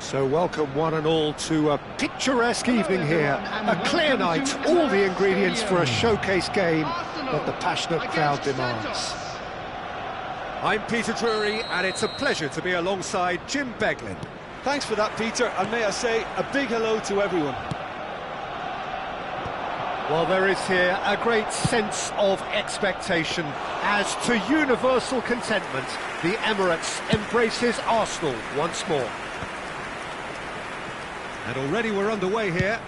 So welcome one and all to a picturesque evening here, a clear night, all the ingredients for a showcase game that the passionate crowd demands. I'm Peter Drury and it's a pleasure to be alongside Jim Beglin. Thanks for that, Peter, and may I say a big hello to everyone. Well, there is here a great sense of expectation as to universal contentment, the Emirates embraces Arsenal once more. And already we're underway here.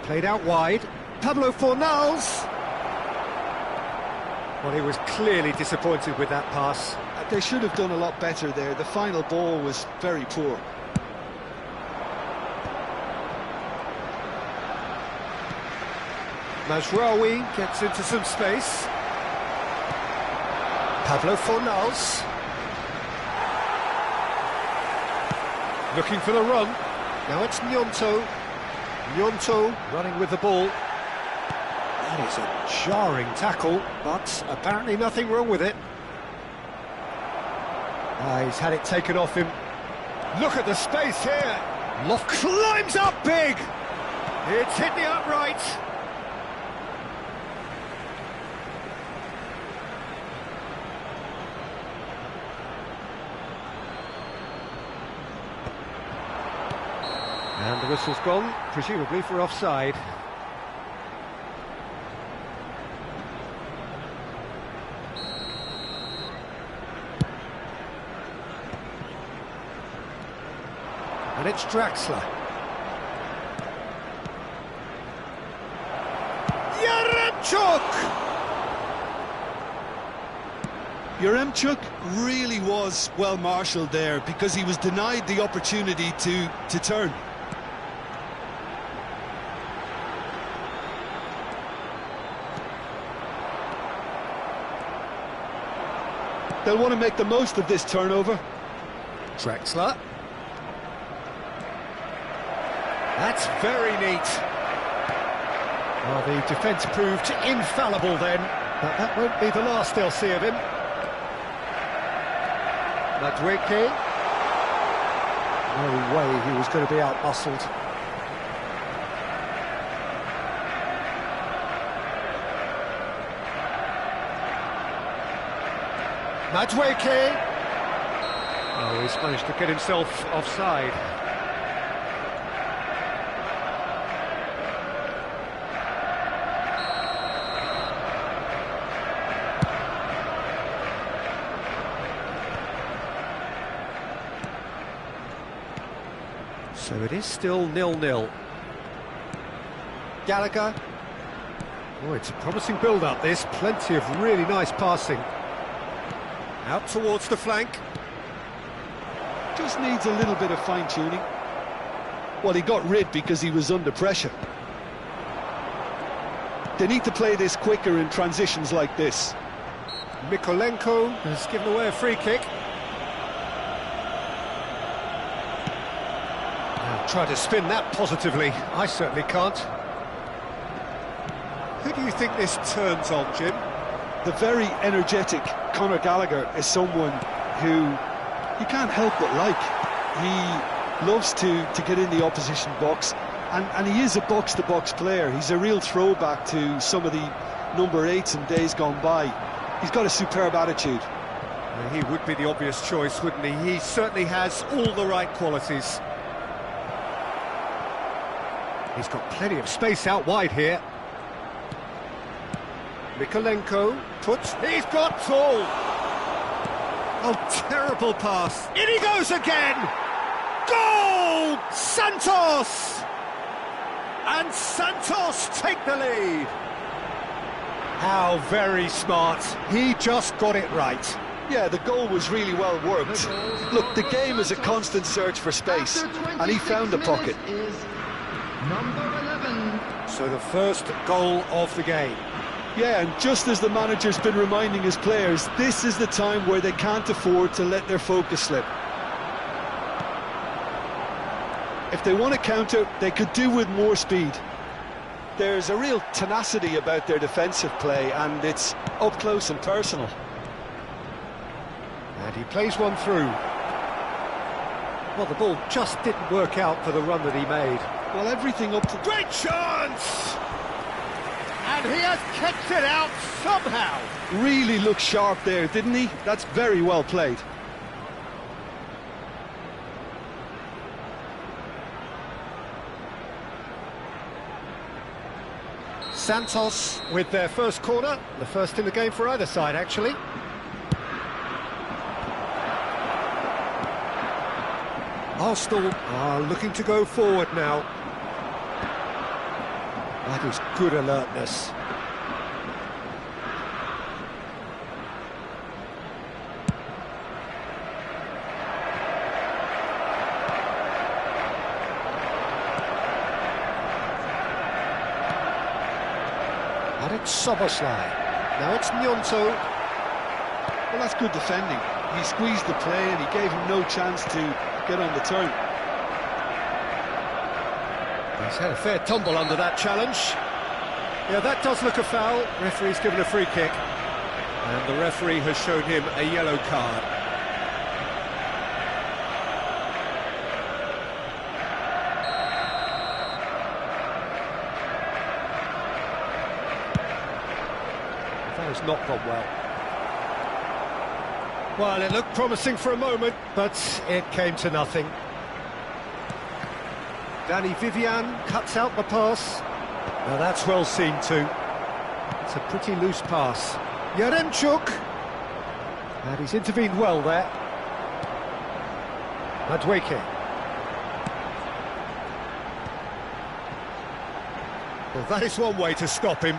Played out wide. Pablo Fornals. Well, he was clearly disappointed with that pass. They should have done a lot better there. The final ball was very poor. Mazraoui gets into some space. Pablo Fornals. Looking for the run. Now it's Gnonto. Gnonto running with the ball. That is a jarring tackle, but apparently nothing wrong with it. He's had it taken off him. Look at the space here. Loft climbs up big. It's hit the upright. And the whistle's gone, presumably for offside. And it's Draxler. Yaremchuk really was well marshalled there because he was denied the opportunity to turn. They'll want to make the most of this turnover. Draxler. That's very neat. Well, the defence proved infallible then, but that won't be the last they'll see of him. Madueke. No way he was going to be out-muscled. Madueke. Oh, he's managed to get himself offside. So it is still 0-0. Gallagher. Oh, it's a promising build-up, this. Plenty of really nice passing. Out towards the flank. Just needs a little bit of fine-tuning. Well, he got rid because he was under pressure. They need to play this quicker in transitions like this. Mykolenko has given away a free kick. I'll try to spin that positively. I certainly can't. Who do you think this turns on, Jim? The very energetic Conor Gallagher is someone who you can't help but like. He loves to get in the opposition box, and he is a box-to-box player. He's a real throwback to some of the number 8s in days gone by. He's got a superb attitude. He would be the obvious choice, wouldn't he? He certainly has all the right qualities. He's got plenty of space out wide here. Mykolenko puts... He's got tall! Oh, terrible pass. In he goes again! Goal! Santos! And Santos take the lead. How very smart. He just got it right. Yeah, the goal was really well worked. Look, the game is a constant search for space, and he found the pocket. So the first goal of the game. Yeah, and just as the manager's been reminding his players, this is the time where they can't afford to let their focus slip. If they want to counter, they could do with more speed. There's a real tenacity about their defensive play, and it's up close and personal. And he plays one through. Well, the ball just didn't work out for the run that he made. Well, everything up to... Great chance! And he has kept it out somehow. Really looked sharp there, didn't he? That's very well played. Santos with their first corner, the first in the game for either side, actually. Arsenal are looking to go forward now. That is good alertness. And it's Soboslai. Now it's Gnonto. Well, that's good defending. He squeezed the play and he gave him no chance to get on the turn. He's had a fair tumble under that challenge. Yeah, that does look a foul. Referee's given a free kick. And the referee has shown him a yellow card. That has not gone well. Well, it looked promising for a moment, but it came to nothing. Danny Vivian cuts out the pass. Now that's well seen too. It's a pretty loose pass. Yaremchuk. And he's intervened well there. Madueke. Well, that is one way to stop him.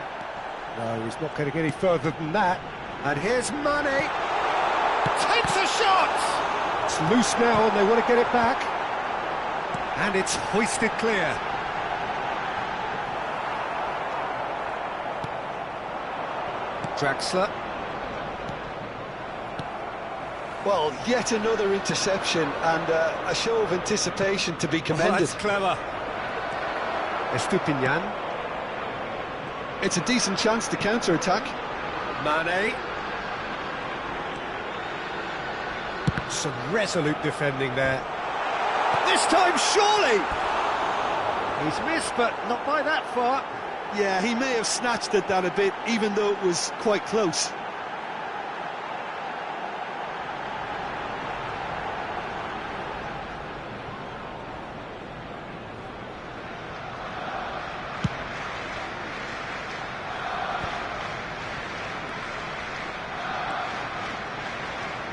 No, he's not going to get any further than that. And here's Mane. Takes a shot! It's loose now and they want to get it back. And it's hoisted clear. Draxler. Well, yet another interception and a show of anticipation to be commended. Oh, that's clever. Estupinian. It's a decent chance to counter-attack. Mane. Some resolute defending there. This time, surely! He's missed, but not by that far. Yeah, he may have snatched at that a bit, even though it was quite close.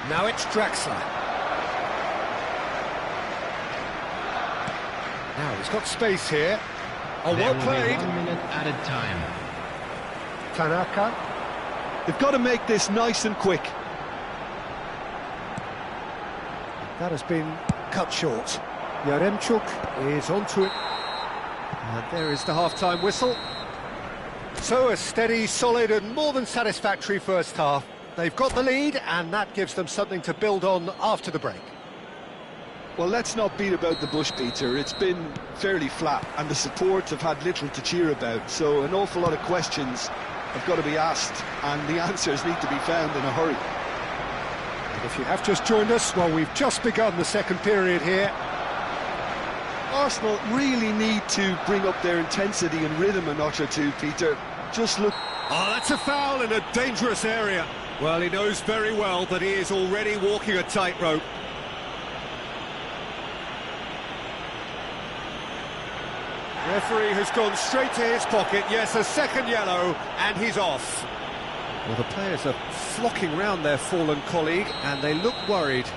Now it's Draxler. Now he's got space here. Oh, well played. 1 minute added time. Tanaka. They've got to make this nice and quick. That has been cut short. Yaremchuk is onto it. And there is the half-time whistle. So a steady, solid and more than satisfactory first half. They've got the lead and that gives them something to build on after the break. Well, let's not beat about the bush, Peter. It's been fairly flat and the support have had little to cheer about, so an awful lot of questions have got to be asked and the answers need to be found in a hurry. And if you have just joined us, well, we've just begun the second period here. Arsenal really need to bring up their intensity and rhythm a notch or two, Peter. Just look... Oh, that's a foul in a dangerous area. Well, he knows very well that he is already walking a tightrope. Referee has gone straight to his pocket. Yes, a second yellow, and he's off. Well, the players are flocking round their fallen colleague, and they look worried.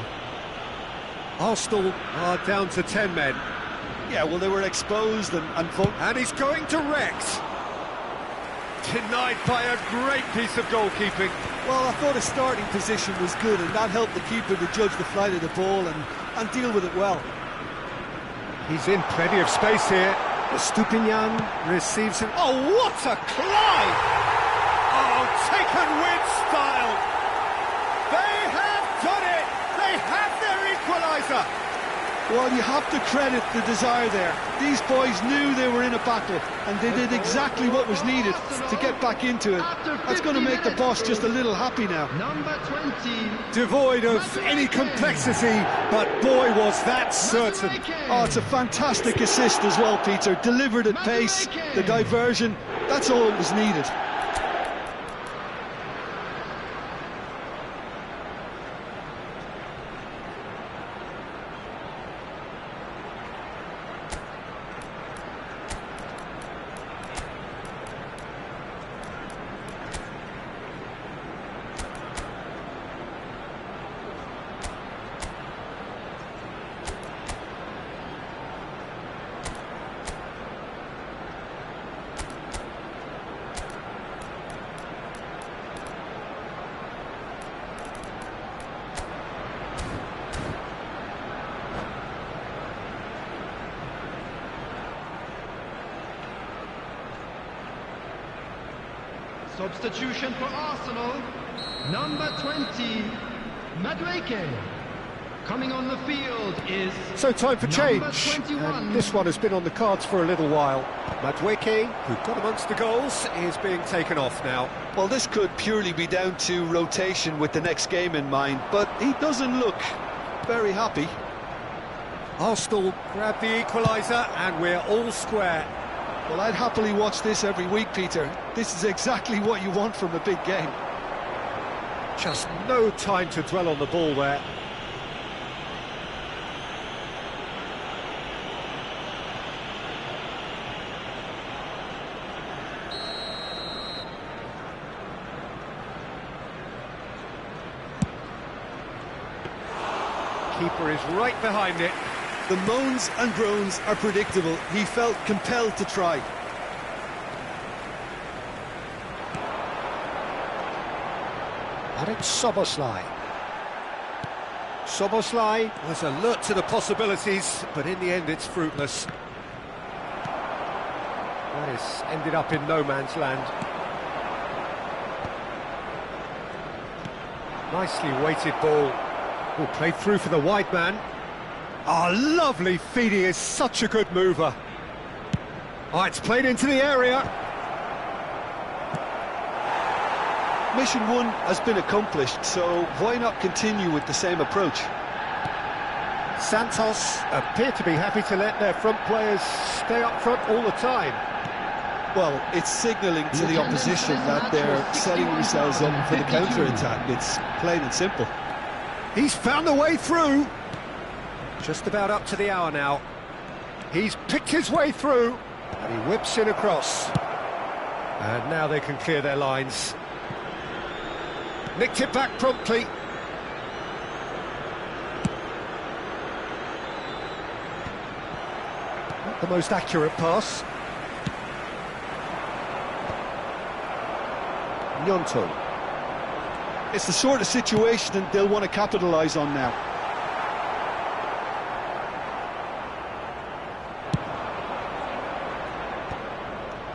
Arsenal are down to 10 men. Yeah, well, they were exposed and he's going direct. Denied by a great piece of goalkeeping. Well, I thought his starting position was good, and that helped the keeper to judge the flight of the ball and deal with it well. He's in plenty of space here. Estupinian receives him. Oh, what a climb! Oh, taken with style. They have done it. They have their equaliser. Well, you have to credit the desire there. These boys knew they were in a battle, and they did exactly what was needed to get back into it. That's going to make the boss just a little happy now. Number 20. Devoid of any complexity, but boy, was that certain. Oh, it's a fantastic assist as well, Peter. Delivered at pace, the diversion, that's all that was needed. Substitution for Arsenal, number 20, Madueke. Coming on the field is... So time for change, and this one has been on the cards for a little while. Madueke, who got amongst the goals, is being taken off now. Well, this could purely be down to rotation with the next game in mind, but he doesn't look very happy. Arsenal grab the equaliser and we're all square. Well, I'd happily watch this every week, Peter. This is exactly what you want from a big game. Just no time to dwell on the ball there. Keeper is right behind it. The moans and groans are predictable. He felt compelled to try. And it's Szoboszlai. Szoboszlai was alert to the possibilities, but in the end it's fruitless. That is ended up in no man's land. Nicely weighted ball. Oh, played through for the wide man. Oh, lovely feed, he is such a good mover. Oh, it's played into the area. Mission one has been accomplished, so why not continue with the same approach? Santos appear to be happy to let their front players stay up front all the time. Well, it's signalling to the opposition that they're setting themselves up for the counter-attack. It's plain and simple. He's found a way through. Just about up to the hour now. He's picked his way through, and he whips in across. And now they can clear their lines. Nicked it back promptly. Not the most accurate pass. Gnonto. It's the sort of situation that they'll want to capitalise on now.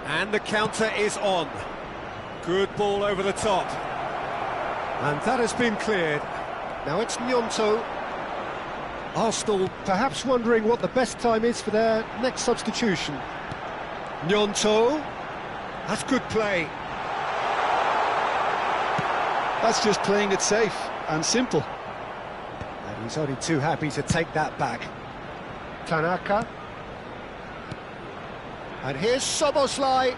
And the counter is on. Good ball over the top. And that has been cleared. Now it's Gnonto. Arsenal perhaps wondering what the best time is for their next substitution. Gnonto. That's good play. That's just playing it safe and simple. And he's only too happy to take that back. Tanaka. And here's Szoboszlai.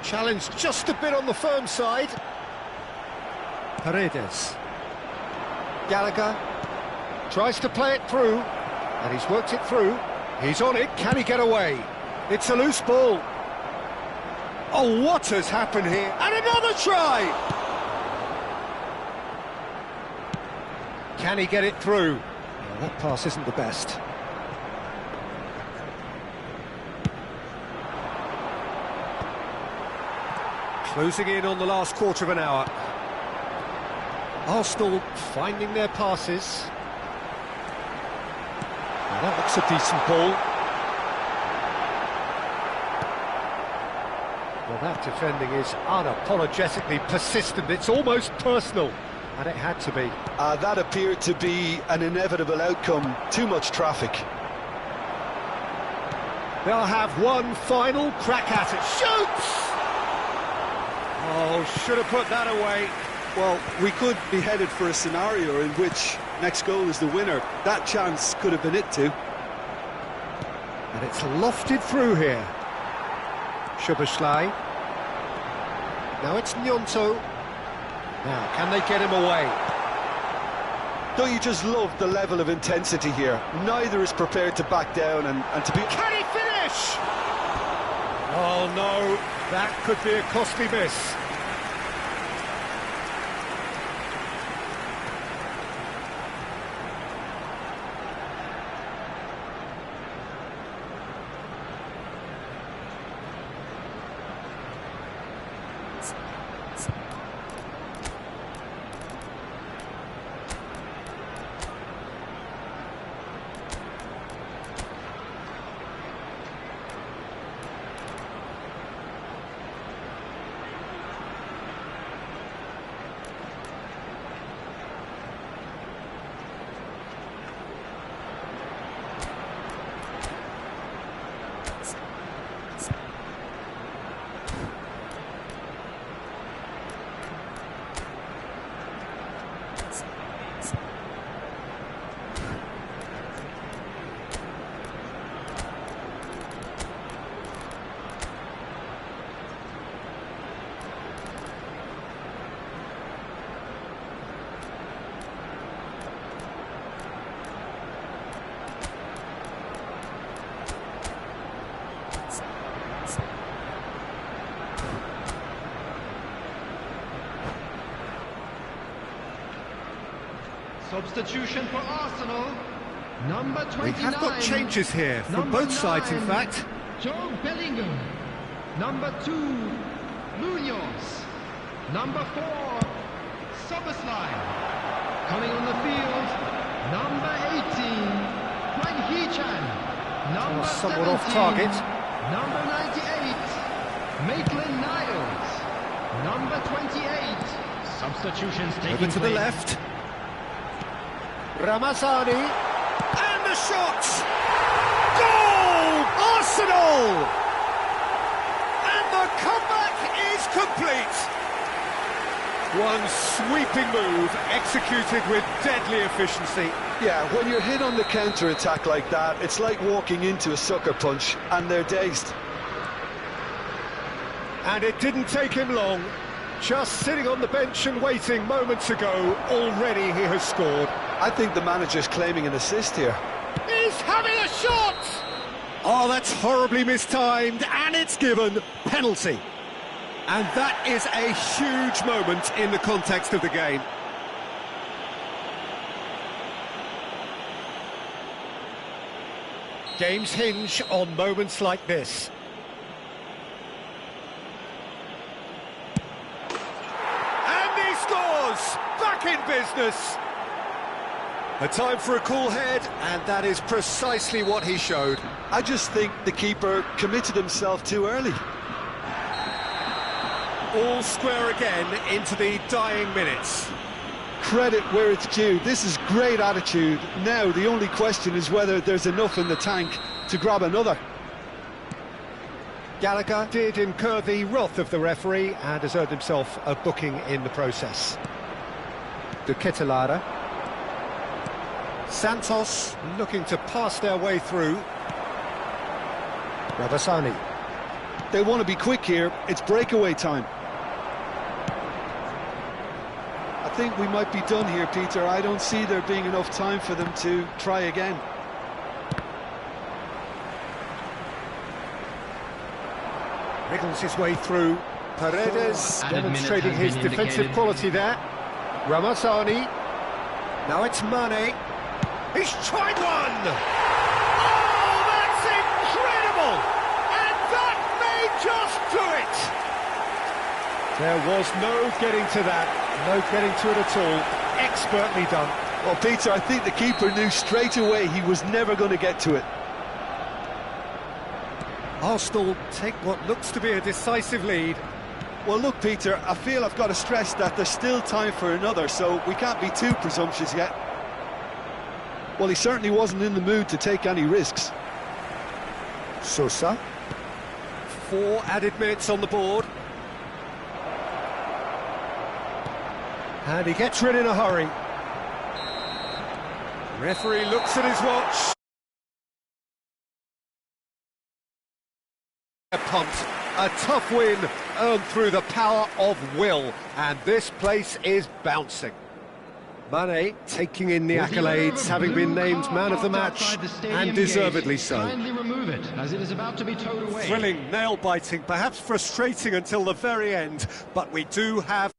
Challenged just a bit on the firm side. Paredes. Gallagher tries to play it through, and he's worked it through. He's on it, can he get away? It's a loose ball. Oh, what has happened here? And another try! Can he get it through? Well, that pass isn't the best. Closing in on the last quarter of an hour. Arsenal finding their passes. Well, that looks a decent ball. Well, that defending is unapologetically persistent. It's almost personal. And it had to be. That appeared to be an inevitable outcome. Too much traffic. They'll have one final crack at it. Shoots! Oh, should have put that away. Well, we could be headed for a scenario in which next goal is the winner. That chance could have been it too. And it's lofted through here. Szoboszlai. Now it's Gnonto. Now, can they get him away? Don't you just love the level of intensity here? Neither is prepared to back down and to be... Can he finish? Oh no, that could be a costly miss. Substitution for Arsenal, number 29. We have got changes here from both sides, in fact. Joe Bellingham. Number 2, Munoz. Number 4, Szoboszlai. Coming on the field, number 18, Juan Hichan. Number Somewhat 17, off target. Number 98, Maitland-Niles. Number 28. Substitutions taking Over to the left. Ramazani, and the shot! Goal! Arsenal! And the comeback is complete! One sweeping move, executed with deadly efficiency. Yeah, when you're hit on the counter-attack like that, it's like walking into a sucker punch, and they're dazed. And it didn't take him long. Just sitting on the bench and waiting moments ago, already he has scored. I think the manager's claiming an assist here. He's having a shot! Oh, that's horribly mistimed, and it's given penalty. And that is a huge moment in the context of the game. Games hinge on moments like this. Back in business. A time for a cool head, and that is precisely what he showed. I just think the keeper committed himself too early. All square again into the dying minutes. Credit where it's due. This is great attitude. Now the only question is whether there's enough in the tank to grab another. Gallagher did incur the wrath of the referee and has earned himself a booking in the process. De Ketelaere. Santos looking to pass their way through. Ramazani. They want to be quick here. It's breakaway time. I think we might be done here, Peter. I don't see there being enough time for them to try again. Wriggles his way through. Paredes demonstrating his defensive quality there. Ramazani. Now it's Mane. He's tried one! Oh, that's incredible! And that may just do it! There was no getting to that. No getting to it at all. Expertly done. Well, Peter, I think the keeper knew straight away he was never going to get to it. Arsenal take what looks to be a decisive lead. Well, look, Peter, I feel I've got to stress that there's still time for another, so we can't be too presumptuous yet. Well, he certainly wasn't in the mood to take any risks. Sosa. 4 added minutes on the board. And he gets rid in a hurry. Referee looks at his watch. A punt, a tough win, earned through the power of will, and this place is bouncing. Mane taking in the accolades, having been named man of the match, and deservedly so. Kindly remove it, as it is about to be towed away. Thrilling, nail-biting, perhaps frustrating until the very end, but we do have...